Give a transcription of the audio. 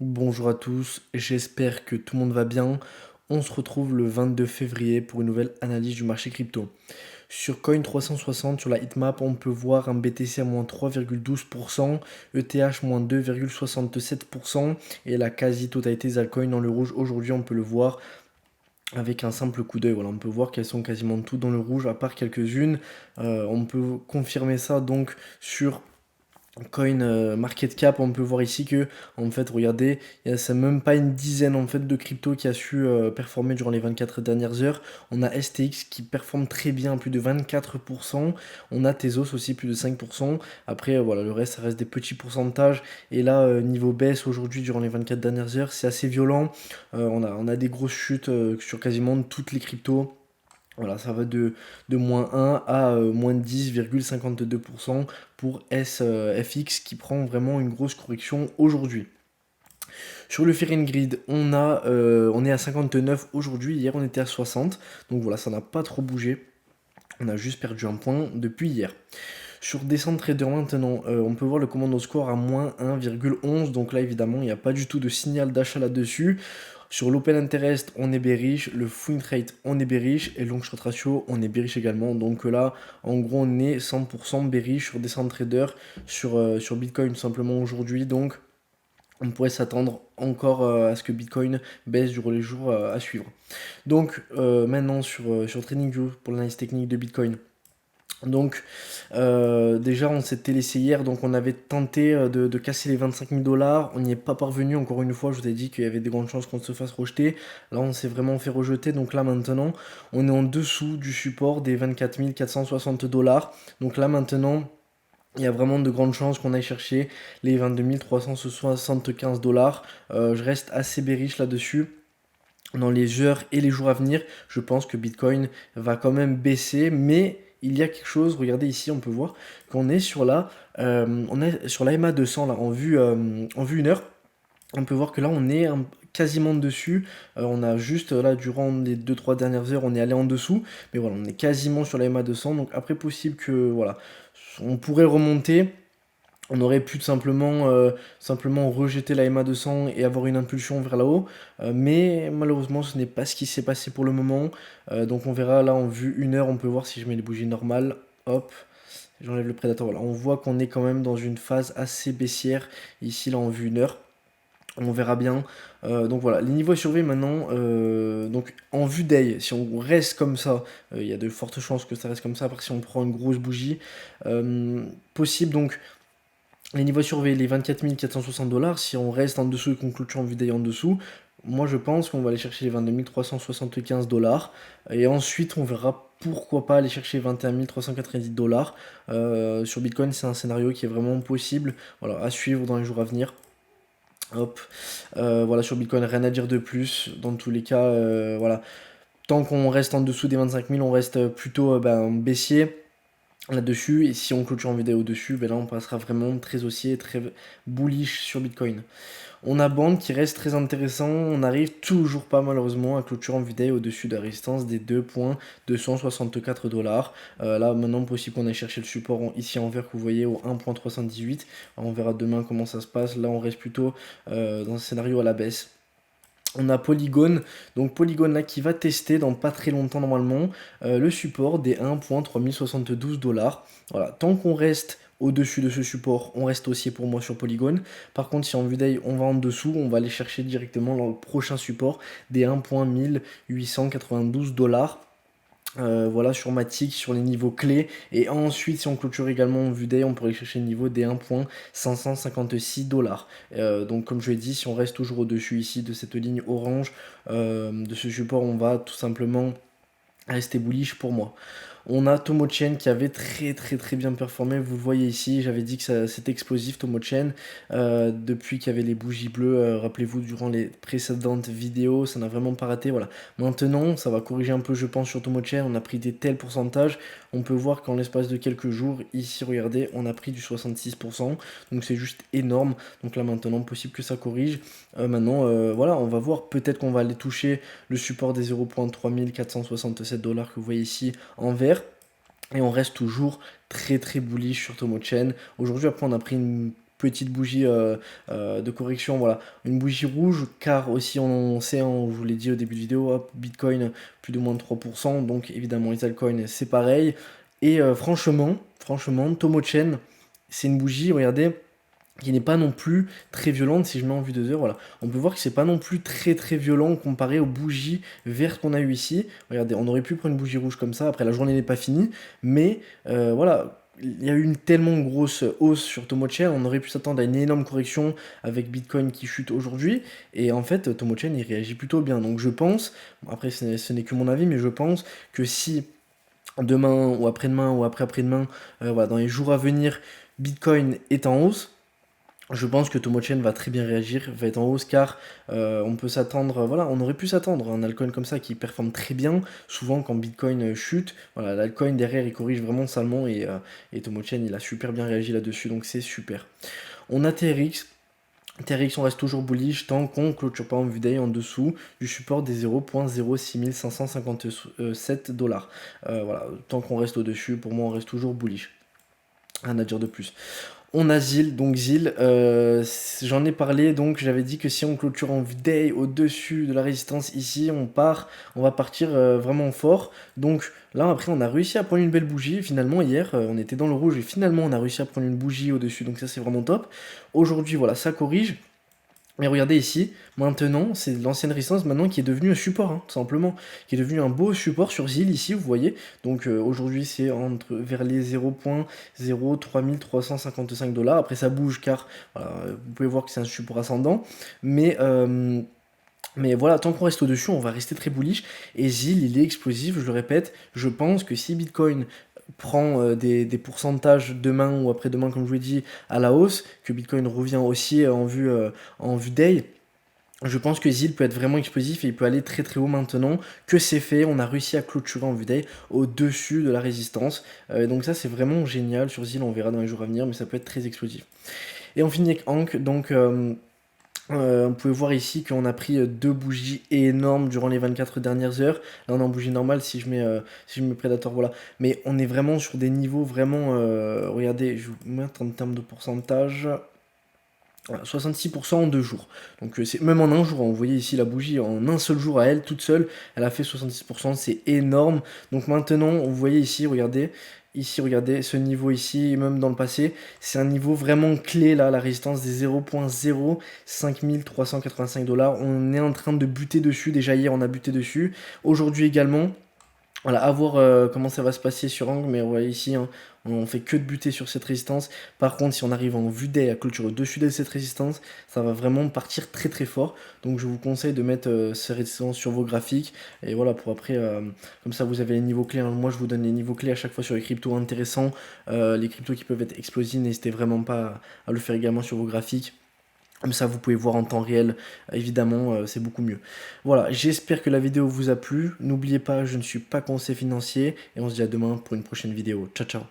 Bonjour à tous, j'espère que tout le monde va bien. On se retrouve le 22 février pour une nouvelle analyse du marché crypto. Sur Coin360, sur la heatmap, on peut voir un BTC à moins 3,12%, ETH moins 2,67% et la quasi-totalité des altcoins dans le rouge. Aujourd'hui, on peut le voir avec un simple coup d'œil. Voilà, on peut voir qu'elles sont quasiment toutes dans le rouge, à part quelques-unes. On peut confirmer ça donc sur Coin Market Cap, on peut voir ici que, en fait, regardez, c'est même pas une dizaine en fait de crypto qui a su performer durant les 24 dernières heures. On a STX qui performe très bien, plus de 24%. On a Tezos aussi, plus de 5%. Après, voilà, le reste, ça reste des petits pourcentages. Et là, niveau baisse aujourd'hui, durant les 24 dernières heures, c'est assez violent. On a des grosses chutes sur quasiment toutes les cryptos. Voilà, ça va de moins 1 à moins 10,52% pour SFX qui prend vraiment une grosse correction aujourd'hui. Sur le Fear and Grid, on est à 59 aujourd'hui, hier on était à 60, donc voilà, ça n'a pas trop bougé, on a juste perdu un point depuis hier. Sur Descent Trader maintenant, on peut voir le commando score à moins 1,11, donc là évidemment il n'y a pas du tout de signal d'achat là-dessus. Sur l'open interest, on est bearish, le full rate, on est bearish, et long short ratio, on est bearish également. Donc là, en gros, on est 100% bearish sur Descent Trader, sur Bitcoin tout simplement aujourd'hui. Donc on pourrait s'attendre encore à ce que Bitcoin baisse durant les jours à suivre. Donc maintenant sur TradingView pour l'analyse technique de Bitcoin. Donc déjà on s'était laissé hier, donc on avait tenté de casser les 25 000 dollars, on n'y est pas parvenu, encore une fois je vous ai dit qu'il y avait des grandes chances qu'on se fasse rejeter, là on s'est vraiment fait rejeter, donc là maintenant on est en dessous du support des 24 460 dollars, donc là maintenant il y a vraiment de grandes chances qu'on aille chercher les 22 375 dollars, je reste assez bearish là-dessus. Dans les heures et les jours à venir, je pense que Bitcoin va quand même baisser, mais il y a quelque chose, regardez ici, on peut voir qu'on est sur on est sur la MA 200 là, en vue 1 heure. On peut voir que là, on est quasiment dessus. On a juste là, durant les 2-3 dernières heures, on est allé en dessous. Mais voilà, on est quasiment sur la MA 200. Donc après, possible que voilà, on pourrait remonter. On aurait pu simplement rejeter la MA 200 et avoir une impulsion vers là-haut. Mais malheureusement, ce n'est pas ce qui s'est passé pour le moment. Donc on verra là en vue 1 heure, on peut voir si je mets les bougies normales. Hop, j'enlève le prédateur. Voilà, on voit qu'on est quand même dans une phase assez baissière ici là en vue 1 heure. On verra bien. Donc voilà, les niveaux à surveiller maintenant. Donc en vue d'œil, si on reste comme ça, il y a de fortes chances que ça reste comme ça. Après, si on prend une grosse bougie, possible donc les niveaux à surveiller, les 24 460 dollars, si on reste en dessous et qu'on clôture en vue d'œil en dessous, moi je pense qu'on va aller chercher les 22 375 dollars. Et ensuite, on verra pourquoi pas aller chercher 21 390 dollars. Sur Bitcoin, c'est un scénario qui est vraiment possible. Voilà, à suivre dans les jours à venir. Hop, voilà, sur Bitcoin, rien à dire de plus. Dans tous les cas, voilà, tant qu'on reste en dessous des 25 000, on reste plutôt baissier là-dessus. Et si on clôture en vidéo dessus, ben là, on passera vraiment très haussier, très bullish sur Bitcoin. On a Band qui reste très intéressant. On n'arrive toujours pas malheureusement à clôturer en vidéo au-dessus de la résistance des 2,264 dollars. Là maintenant possible qu'on aille chercher le support ici en vert que vous voyez au 1,318. On verra demain comment ça se passe. Là on reste plutôt dans un scénario à la baisse. On a Polygon, donc Polygon là qui va tester dans pas très longtemps normalement le support des 1,3072 dollars. Voilà, tant qu'on reste au-dessus de ce support, on reste haussier pour moi sur Polygon. Par contre, si en vue d'œil on va en dessous, on va aller chercher directement le prochain support des 1,1892 dollars. Voilà sur Matic, sur les niveaux clés. Et ensuite, si on clôture également en vue d'œil, on pourrait chercher le niveau des 1,556 dollars. Donc, comme je l'ai dit, si on reste toujours au-dessus ici de cette ligne orange, de ce support, on va tout simplement rester bullish pour moi. On a Tomochain qui avait très bien performé, vous le voyez ici, j'avais dit que c'était explosif Tomochain, depuis qu'il y avait les bougies bleues, rappelez-vous durant les précédentes vidéos, ça n'a vraiment pas raté, voilà. Maintenant, ça va corriger un peu je pense sur Tomochain, on a pris des tels pourcentages, on peut voir qu'en l'espace de quelques jours, ici regardez, on a pris du 66%, donc c'est juste énorme, donc là maintenant possible que ça corrige. Maintenant, voilà, on va voir, peut-être qu'on va aller toucher le support des 0,3467 dollars que vous voyez ici en vert. Et on reste toujours très bullish sur Tomochain. Aujourd'hui, après, on a pris une petite bougie de correction, voilà, une bougie rouge, car aussi on sait, hein, je vous l'ai dit au début de vidéo, hop, Bitcoin plus de moins de 3%, donc évidemment les altcoins c'est pareil, et franchement, Tomochain, c'est une bougie, regardez, qui n'est pas non plus très violente si je mets en vue 2 heures, voilà. On peut voir que c'est pas non plus très violent comparé aux bougies vertes qu'on a eu ici. Regardez, on aurait pu prendre une bougie rouge comme ça, après la journée n'est pas finie, mais voilà, il y a eu une tellement grosse hausse sur Tomochain, on aurait pu s'attendre à une énorme correction avec Bitcoin qui chute aujourd'hui, et en fait Tomochain il réagit plutôt bien, donc je pense, bon, après ce n'est que mon avis, mais je pense que si demain ou après-demain ou après-après-demain, voilà, dans les jours à venir, Bitcoin est en hausse, je pense que Tomochain va très bien réagir, va être en hausse car on peut s'attendre, voilà, on aurait pu s'attendre à un altcoin comme ça qui performe très bien. Souvent quand Bitcoin chute, voilà, l'altcoin derrière il corrige vraiment salement et Tomochain il a super bien réagi là-dessus donc c'est super. On a TRX. TRX on reste toujours bullish tant qu'on clôture pas en vue day en dessous du support des 0.06557 dollars. Voilà, tant qu'on reste au-dessus, pour moi on reste toujours bullish. Rien à dire de plus. On a ZIL, donc ZIL, j'en ai parlé, donc j'avais dit que si on clôture en day au-dessus de la résistance ici, on va partir vraiment fort. Donc là après on a réussi à prendre une belle bougie, finalement hier on était dans le rouge et finalement on a réussi à prendre une bougie au-dessus, donc ça c'est vraiment top. Aujourd'hui voilà, ça corrige. Mais regardez ici, maintenant, c'est l'ancienne résistance maintenant qui est devenue un support, hein, tout simplement, qui est devenu un beau support sur ZIL ici, vous voyez. Donc aujourd'hui, c'est vers les 0.03355 dollars. Après, ça bouge car voilà, vous pouvez voir que c'est un support ascendant. Mais voilà, tant qu'on reste au-dessus, on va rester très bullish. Et ZIL, il est explosif, je le répète. Je pense que si Bitcoin prend des pourcentages demain ou après-demain, comme je vous l'ai dit, à la hausse, que Bitcoin revient aussi en vue day, je pense que ZIL peut être vraiment explosif et il peut aller très haut maintenant que c'est fait. On a réussi à clôturer en vue day au-dessus de la résistance. Donc ça, c'est vraiment génial. Sur ZIL, on verra dans les jours à venir, mais ça peut être très explosif. Et on finit avec Ankh, donc... vous pouvez voir ici qu'on a pris deux bougies énormes durant les 24 dernières heures. Là on est en bougie normale si je mets Predator, voilà. Mais on est vraiment sur des niveaux vraiment... regardez, je vais vous mettre en termes de pourcentage... Voilà, 66% en 2 jours. Donc c'est même en un jour, hein. Vous voyez ici la bougie en un seul jour à elle, toute seule, elle a fait 66%, c'est énorme. Donc maintenant, vous voyez ici, regardez, ce niveau ici, même dans le passé, c'est un niveau vraiment clé là, la résistance des 0.05385 dollars. On est en train de buter dessus, déjà hier on a buté dessus, aujourd'hui également. Voilà, à voir comment ça va se passer sur Angle, mais ouais, ici, hein, on fait que de buter sur cette résistance. Par contre, si on arrive en vue day à clôturer au-dessus de cette résistance, ça va vraiment partir très fort. Donc je vous conseille de mettre ces résistances sur vos graphiques. Et voilà, pour après, comme ça vous avez les niveaux clés, hein. Moi je vous donne les niveaux clés à chaque fois sur les cryptos intéressants. Les cryptos qui peuvent être explosifs, n'hésitez vraiment pas à le faire également sur vos graphiques. Comme ça, vous pouvez voir en temps réel, évidemment, c'est beaucoup mieux. Voilà, j'espère que la vidéo vous a plu. N'oubliez pas, je ne suis pas conseiller financier. Et on se dit à demain pour une prochaine vidéo. Ciao, ciao.